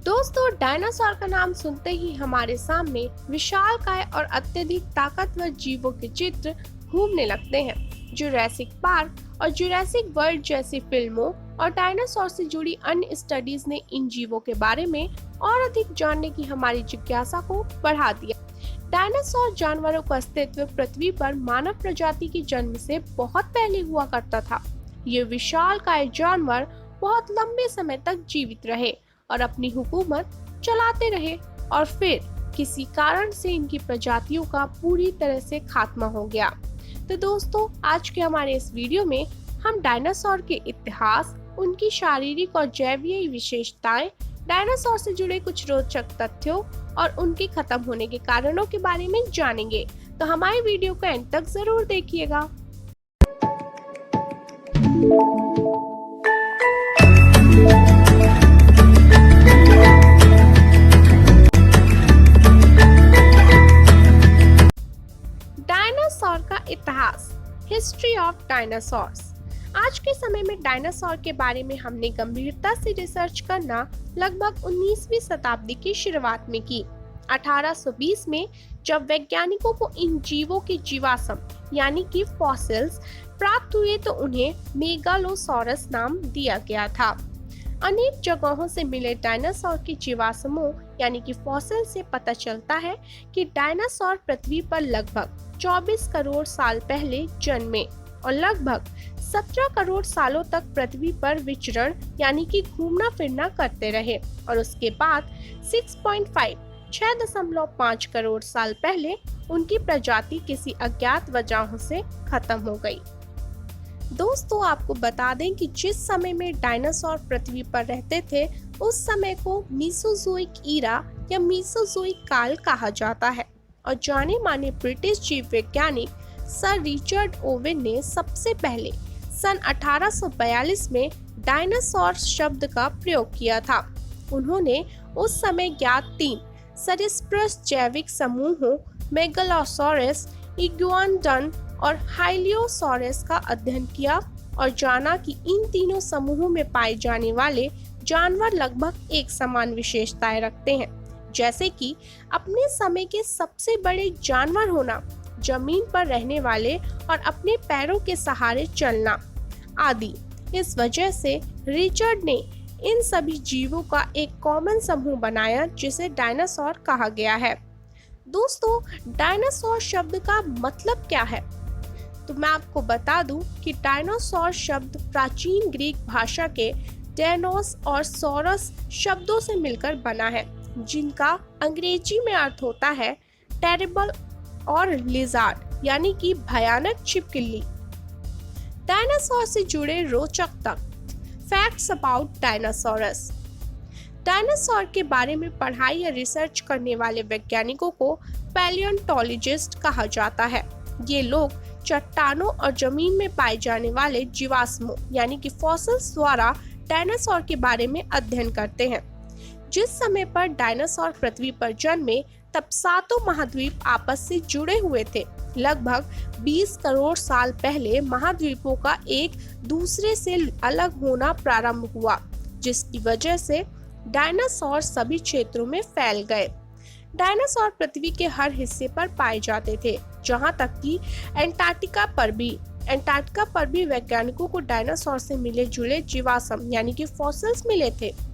दोस्तों, डायनासोर का नाम सुनते ही हमारे सामने विशालकाय और अत्यधिक ताकतवर जीवों के चित्र घूमने लगते हैं। जुरासिक पार्क और जुरासिक वर्ल्ड जैसी फिल्मों और डायनासोर से जुड़ी अन्य स्टडीज ने इन जीवों के बारे में और अधिक जानने की हमारी जिज्ञासा को बढ़ा दिया। डायनासोर जानवरों का अस्तित्व पृथ्वी पर मानव प्रजाति के जन्म से बहुत पहले हुआ करता था। ये विशालकाय जानवर बहुत लंबे समय तक जीवित रहे और अपनी हुकूमत चलाते रहे और फिर किसी कारण से इनकी प्रजातियों का पूरी तरह से खात्मा हो गया। तो दोस्तों, आज के हमारे इस वीडियो में हम डायनासोर के इतिहास, उनकी शारीरिक और जैवीय विशेषताएं, डायनासोर से जुड़े कुछ रोचक तथ्यों और उनके खत्म होने के कारणों के बारे में जानेंगे। तो हमारे वीडियो को अंत तक जरूर देखिएगा। डायनासोर का इतिहास, हिस्ट्री ऑफ डायनासोर्स। आज के समय में डायनासोर के बारे में हमने गंभीरता से रिसर्च करना लगभग 19वीं शताब्दी की शुरुआत में की। 1820 में जब वैज्ञानिकों को इन जीवों के जीवाश्म यानी कि फॉसिल्स प्राप्त हुए तो उन्हें मेगालोसॉरस नाम दिया गया था। अनेक जगहों से मिले डायनासोर के जीवाश्मों यानी कि फॉसिल से पता चलता है कि डायनासोर पृथ्वी पर लगभग 24 करोड़ साल पहले जन्मे और लगभग 17 करोड़ सालों तक पृथ्वी पर विचरण यानी कि घूमना फिरना करते रहे और उसके बाद 6.5 करोड़ साल पहले उनकी प्रजाति किसी अज्ञात वजहों से खत्म हो गई। दोस्तों, आपको बता दें कि जिस समय में डायनासोर पृथ्वी पर रहते थे उस समय को मीसोजोइक ईरा या मीसोजोइक काल कहा जाता है और जाने माने ब्रिटिश जीव वैज्ञानिक सर रिचर्ड ओवेन ने सबसे पहले सन 1842 में डायनासोर शब्द का प्रयोग किया था। उन्होंने उस समय ज्ञात 3 सरीसृप जैविक समूहों मेगालोसॉरस, इग्वानोडॉन और हाइलियोसॉरस का अध्ययन किया और जाना कि इन तीनों समूहों में पाए जाने वाले जानवर लगभग एक समान विशेषताएं रखते हैं, जैसे कि अपने समय के सबसे बड़े जानवर होना, जमीन पर रहने वाले और अपने पैरों के सहारे चलना आदि। इस वजह से रिचर्ड ने इन सभी जीवों का एक कॉमन समूह बनाया जिसे डायनासोर कहा गया है। दोस्तों, डायनासोर शब्द का मतलब क्या है? तो मैं आपको बता दूं कि डायनासोर शब्द प्राचीन ग्रीक भाषा के डेनोस और सॉरस शब्दों से मिलकर बना है, जिनका अंग्रेजी में अर्थ होता है टेरिबल और लिजार्ड यानी कि भयानक छिपकली। डायनासोर से जुड़े रोचक तथ्य, फैक्ट्स अबाउट डायनासोरस। डायनासोर के बारे में पढ़ाई या रिसर्च करने वाले वैज्ञानिकों को पैलियोंटोलॉजिस्ट कहा जाता है। ये लोग चट्टानों और जमीन में पाए जाने वाले जीवाश्मों यानी कि फॉसिल्स द्वारा डायनासोर के बारे में अध्ययन करते हैं। जिस समय पर डायनासोर पृथ्वी पर जन्मे तब 7 महाद्वीप आपस से जुड़े हुए थे। लगभग 20 करोड़ साल पहले महाद्वीपों का एक दूसरे से अलग होना प्रारंभ हुआ, जिसकी वजह से डायनासोर सभी क्षेत्रों में फैल गए। डायनासोर पृथ्वी के हर हिस्से पर पाए जाते थे, जहां तक कि अंटार्कटिका पर भी वैज्ञानिकों को डायनासोर से मिले जुले जीवाश्म यानी कि फॉसिल्स मिले थे।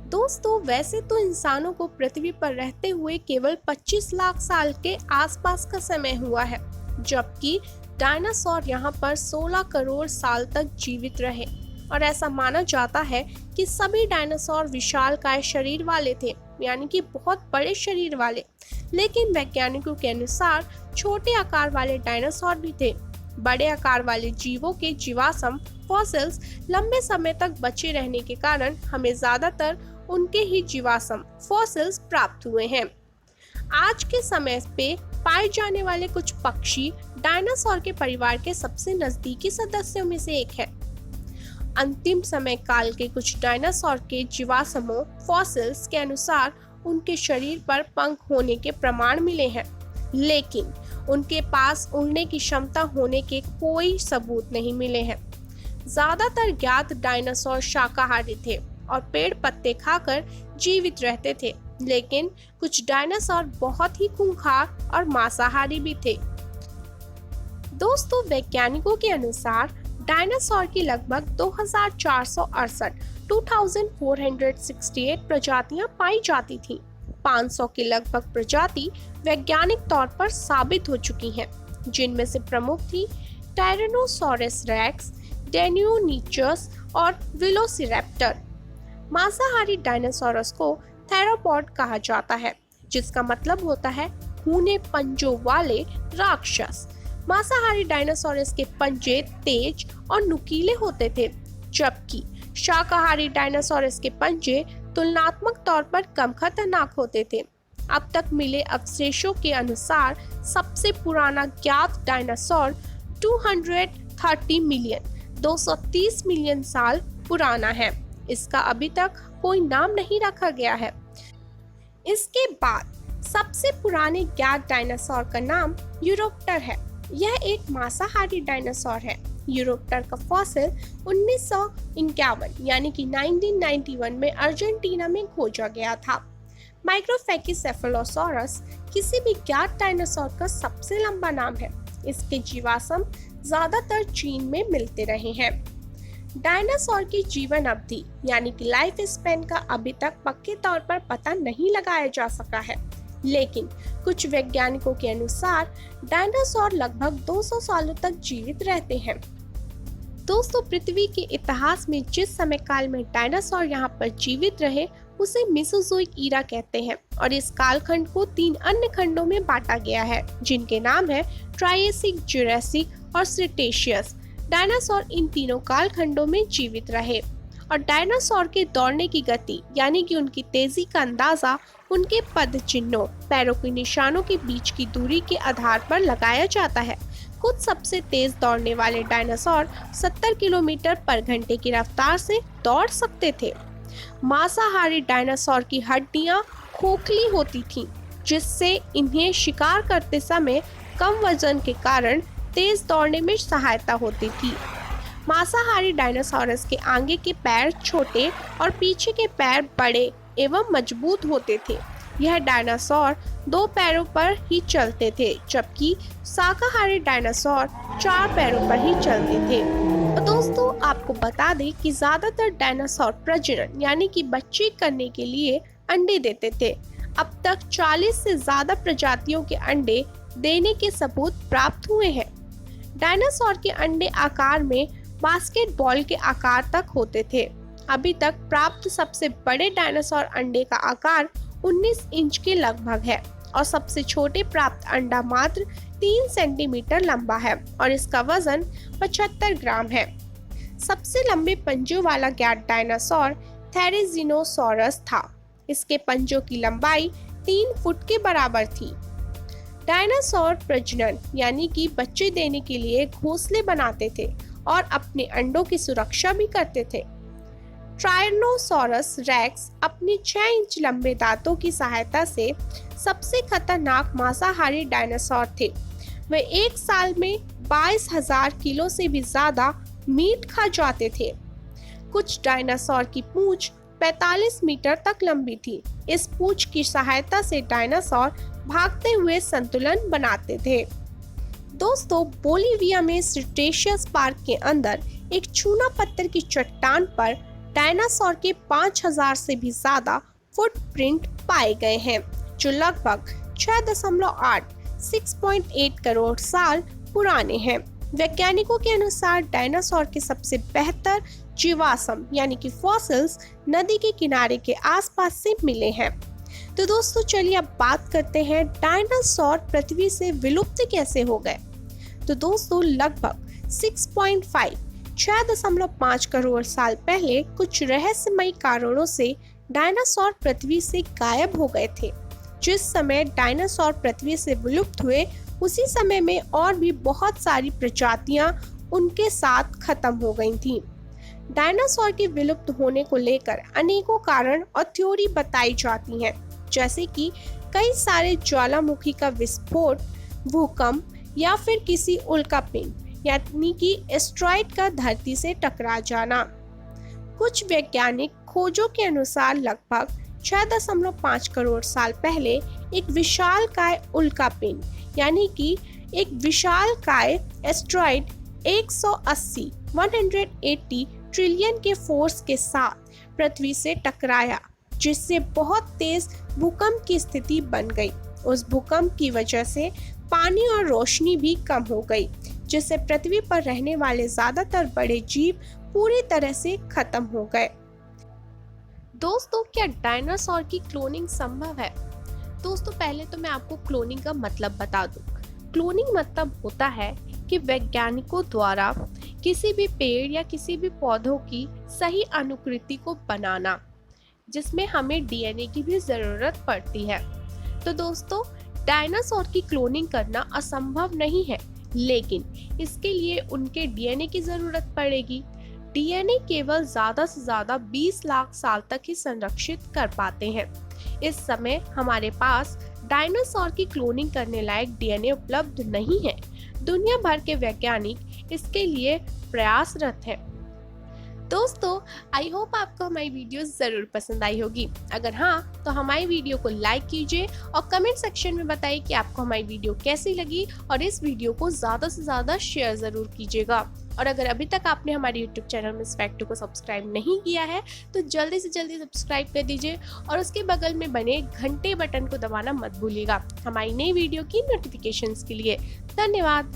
दोस्तों, वैसे तो इंसानों को पृथ्वी पर रहते हुए केवल 25 लाख साल के आसपास का समय हुआ है, जबकि डायनासोर यहाँ पर 16 करोड़ साल तक जीवित रहे और ऐसा माना जाता है कि सभी डायनासोर विशालकाय शरीर वाले थे यानी कि बहुत बड़े शरीर वाले, लेकिन वैज्ञानिकों के अनुसार छोटे आकार वाले डायनासोर भी थे। बड़े आकार वाले जीवों के जीवाश्म फॉसिल्स लंबे समय तक बचे रहने के कारण हमें ज्यादातर उनके ही जीवाश्म फॉसिल्स प्राप्त हुए हैं। आज के समय पे पाए जाने वाले कुछ पक्षी डायनासोर के परिवार के सबसे नजदीकी सदस्यों में से एक है। अंतिम समय काल के कुछ डायनासोर के जीवाश्मों फॉसिल्स के अनुसार उनके शरीर पर पंख होने के प्रमाण मिले हैं, लेकिन उनके पास उड़ने की क्षमता होने के कोई सबूत नहीं मिले हैं। ज्यादातर ज्ञात डायनासोर शाकाहारी थे और पेड़ पत्ते खाकर जीवित रहते थे, लेकिन कुछ डायनासोर बहुत ही खूंखार और मांसाहारी भी थे। दोस्तों, वैज्ञानिकों के अनुसार डायनासोर की लगभग 2468 प्रजातियां पाई जाती थीं। 500 की लगभग प्रजाति वैज्ञानिक तौर पर साबित हो चुकी हैं, जिनमें से प्रमुख थी टायरेनोसोरस रेक्स, डेनियोनीचस और वेलोसिरैप्टर। मांसाहारी डायनासोरस को थेरोपॉड कहा जाता है, जिसका मतलब होता है खूने पंजों वाले राक्षस। मांसाहारी डायनासोरस के पंजे तेज और नुकीले होते थे, जबकि शाकाहारी डायनासोरस के पंजे तुलनात्मक तौर पर कम खतरनाक होते थे। अब तक मिले अवशेषों के अनुसार सबसे पुराना ज्ञात डायनासोर 230 मिलियन साल पुराना है। इसका अभी तक कोई नाम नहीं रखा गया है। इसके बाद सबसे पुराने ज्ञात डायनासोर का नाम यूरोप्टर है। यह एक मांसाहारी डायनासोर है। यूरोप्टर का फॉसिल 1951 यानी कि 1991 में अर्जेंटीना में खोजा गया था। माइक्रोफेकिसेफेलोसॉरस किसी भी ज्ञात डायनासोर का सबसे लंबा नाम है। इसके जीवाश्म ज्यादातर चीन में मिलते रहे हैं। डायनासोर की जीवन अवधि यानी कि लाइफ स्पैन का अभी तक पक्के तौर पर पता नहीं लगाया जा सका है, लेकिन कुछ वैज्ञानिकों के अनुसार डायनासोर लगभग 200 सालों तक जीवित रहते हैं। दोस्तों, पृथ्वी के इतिहास में जिस समय काल में डायनासोर यहाँ पर जीवित रहे उसे मेसोजोइक ईरा कहते हैं, और इस कालखंड को 3 अन्य खंडों में बांटा गया है, जिनके नाम है ट्रायसिक, जुरासिक और क्रेटेशियस। डायनासोर इन तीनों कालखंडों में जीवित रहे, और डायनासोर के दौड़ने की गति यानी कि उनकी तेजी का अंदाजा उनके पद चिन्हों, पैरों के निशानों के बीच की दूरी के आधार पर लगाया जाता है। कुछ सबसे तेज दौड़ने वाले डायनासोर 70 किलोमीटर पर घंटे की रफ्तार से दौड़ सकते थे। मांसाहारी डायनासोर की हड्डियां खोखली होती थीं, जिससे इन्हें शिकार करते समय कम वजन के कारण तेज दौड़ने में सहायता होती थी। मांसाहारी डायनासोरस के आगे के पैर छोटे और पीछे के पैर बड़े एवं मजबूत होते थे। यह डायनासोर 2 पैरों पर ही चलते थे, जबकि शाकाहारी डायनासोर 4 पैरों पर ही चलते थे। तो दोस्तों, आपको बता दें कि ज्यादातर डायनासोर प्रजनन यानी कि बच्चे करने के लिए अंडे देते थे। अब तक 40 से ज्यादा प्रजातियों के अंडे देने के सबूत प्राप्त हुए हैं। डायनासोर के अंडे आकार में बास्केटबॉल के आकार तक होते थे। अभी तक प्राप्त सबसे बड़े डायनासोर अंडे का आकार 19 इंच के लगभग है, और सबसे छोटे प्राप्त अंडा मात्र 3 सेंटीमीटर लंबा है और इसका वजन 75 ग्राम है। सबसे लंबे पंजों वाला ज्ञात डायनासोर थेरेजिनोसॉरस था। इसके पंजों की लंबाई 3 फुट के बराबर थी। डायनासोर प्रजनन यानी कि बच्चे देने के लिए घोंसले बनाते थे और अपने अंडों की सुरक्षा भी करते थे। टायरेनोसोरस रेक्स अपने 6 इंच लंबे दांतों की सहायता से सबसे खतरनाक मांसाहारी डायनासोर थे। वे एक साल में 22,000 किलो से भी ज्यादा मीट खा जाते थे। कुछ डायनासोर की पूंछ 45 मीटर तक लंबी थी। इस पूंछ की सहायता से डायनासोर भागते हुए संतुलन बनाते थे। दोस्तों, बोलिविया में क्रेटेशियस पार्क के अंदर एक चूना पत्थर की चट्टान पर डायनासोर के 5000 से भी ज्यादा फुटप्रिंट पाए गए हैं, जो लगभग 6.8 करोड़ साल पुराने हैं। वैज्ञानिकों के अनुसार डायनासोर के सबसे बेहतर जीवाश्म यानी कि फॉसिल्स नदी के किनारे के आसपास से मिले हैं। तो दोस्तों, चलिए अब बात करते हैं डायनासोर पृथ्वी से विलुप्त कैसे हो गए। तो दोस्तों, लगभग 6.5 करोड़ साल पहले कुछ रहस्यमयी कारणों से डायनासोर पृथ्वी से गायब हो गए थे। जिस समय डायनासोर पृथ्वी से विलुप्त हुए उसी समय में और भी बहुत सारी प्रजातियां उनके साथ खत्म हो गई थीं। डायनासोर के विलुप्त होने को लेकर अनेकों कारण और थ्योरी बताई जाती हैं, जैसे कि कई सारे ज्वालामुखी का विस्फोट, भूकंप या फिर किसी उल्कापिंड यानी कि एस्ट्रॉइड का धरती से टकरा जाना। कुछ वैज्ञानिक खोजों के अनुसार लगभग 6.5 करोड़ साल पहले एक विशालकाय उल्कापिंड यानी कि एक विशालकाय एस्टेरॉयड 180 ट्रिलियन के फोर्स के साथ पृथ्वी से टकराया, जिससे बहुत तेज भूकंप की स्थिति बन गई। उस भूकंप की वजह से पानी और रोशनी भी कम हो गई, जिससे पृथ्वी पर रहने वाले ज्यादातर बड़े जीव पूरी तरह से खत्म हो गए। दोस्तों, क्या डायनासोर की क्लोनिंग संभव है? दोस्तों, पहले तो मैं आपको क्लोनिंग का मतलब बता दूं। क्लोनिंग मतलब होता है कि वैज्ञानिकों द्वारा किसी भी पेड़ या किसी भी पौधों की सही अनुकृति को बनाना, जिसमें हमें डीएनए की भी जरूरत पड़ती है। तो दोस्तों, डायनासोर की क्लोनिंग करना असंभव नहीं है, लेकिन इसके लिए उनके डीएनए की जरूरत पड़ेगी। डीएनए केवल ज्यादा से ज्यादा 20 लाख साल तक ही संरक्षित कर पाते हैं। इस समय हमारे पास डायनासोर की क्लोनिंग करने लायक डीएनए उपलब्ध नहीं है। दुनिया भर के वैज्ञानिक इसके लिए प्रयासरत हैं। दोस्तों, आई होप आपको हमारी वीडियो ज़रूर पसंद आई होगी। अगर हाँ, तो हमारी वीडियो को लाइक कीजिए और कमेंट सेक्शन में बताइए कि आपको हमारी वीडियो कैसी लगी, और इस वीडियो को ज़्यादा से ज़्यादा शेयर ज़रूर कीजिएगा। और अगर अभी तक आपने हमारे यूट्यूब चैनल मिस फैक्टो को सब्सक्राइब नहीं किया है, तो जल्दी से जल्दी सब्सक्राइब कर दीजिए और उसके बगल में बने घंटे बटन को दबाना मत भूलिएगा हमारी नई वीडियो की नोटिफिकेशंस के लिए। धन्यवाद।